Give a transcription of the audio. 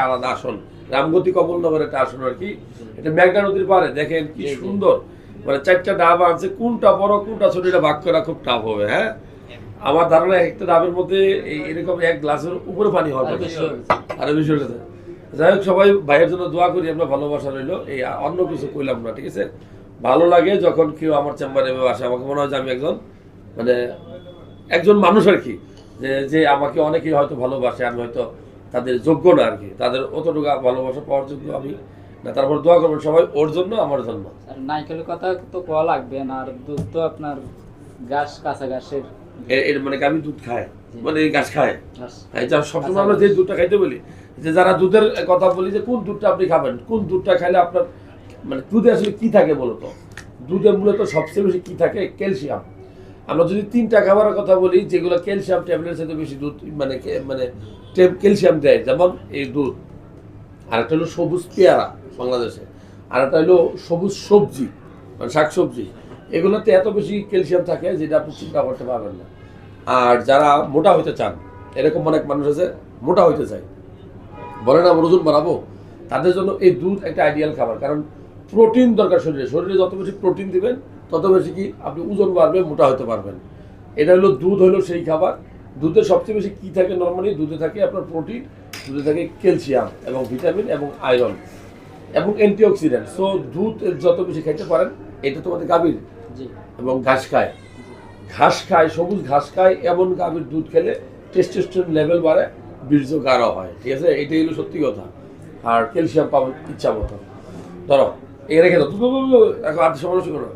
আলাদা আসন, রামগতি কমলনগর একটা আসন আর কি। এটা মেঘনা নদীর পারে, দেখেন কি সুন্দর, মানে 4টা ডাব আছে, কোনটা বড় কোনটা ছোট এটা ভাগ করা খুব টাফ হবে। হ্যাঁ, আমার ধারণা একটা ডাবের মধ্যে এরকম এক গ্লাসের উপরে পানি হবে, আরো বেশি হয়ে গেছে। যাই হোক, সবাই ভাইয়ের জন্য দোয়া করি, আমরা ভালোবাসা রইলো, এই অন্য কিছু কইলাম না, ঠিক আছে। ভালো লাগে যখন কেউ আমার চেম্বারে আসে, আমাকে মনে হয় যে আমি একজন মানুষ আর কি, যে আমাকে অনেকেই হয়তো ভালোবাসে, আমি হয়তো তাদের যোগ্য না আর কি, তাদের অতটুকু ভালোবাসা পাওয়ার যোগ্য আমি না। তারপর দোয়া করবেন সবাই ওর জন্য, আমার জন্য। আর নারকেলের কথা তো কোয়া লাগবে না, আর দুধ তো আপনার ঘাস, কাঁচা ঘাসের এর মানে আমি দুধ খাই, মানে এই গাছ খায়। ঘাস। এটা সবসময় আমরা যে দুধটা খাইতে বলি, যে যারা দুধের কথা বলি যে কোন দুধটা আপনি খাবেন, কোন দুধটা খাইলে আপনার মানে দুধে আসলে কি থাকে বলতো, দুধে মূলত সবচেয়ে বেশি কি থাকে, ক্যালসিয়াম। আমরা যদি 3টা খাবারের কথা বলি যেগুলো ক্যালসিয়াম ট্যাবলেটের সাথে বেশি দুধ মানে ক্যালসিয়াম দেয়, যেমন এই দুধ, আর একটা হলো সবুজ পেয়ারা বাংলাদেশে, আর একটা হলো সবুজ সবজি মানে শাকসবজি, এগুলোতে এত বেশি ক্যালসিয়াম থাকে যেটা আপনি চিন্তা করতে পারবেন না। আর যারা মোটা হইতে চান, এরকম অনেক মানুষ আছে মোটা হইতে চায়, বলে না আমার ওজন বাড়াবো, তাদের জন্য এই দুধ একটা আইডিয়াল খাবার। কারণ প্রোটিন দরকার শরীরে যত বেশি প্রোটিন দিবেন তত বেশি কি আপনি ওজন বাড়বে, মোটা হতে পারবেন। এটা হলো দুধ, হলো সেই খাবার। দুধের সবচেয়ে বেশি কি থাকে, নর্মালি দুধে থাকে আপনার প্রোটিন, দুধে থাকে ক্যালসিয়াম এবং ভিটামিন এবং আয়রন এবং অ্যান্টিঅক্সিডেন্ট। সো দুধ যত বেশি খাইতে পারেন, এটা তোমাদের গাভীর এবং ঘাস খায়, সবুজ ঘাস খায়, এমন গাভীর দুধ খেলে টেস্টোস্টেরন লেভেল বাড়ে, বীর্য গাঢ় হয়, ঠিক আছে। এটাই হলো সত্যি কথা। আর ক্যালসিয়াম পাবেন ইচ্ছা মতো। ধরো এই রেখে দাও, এখন আর সমালোচনা করো।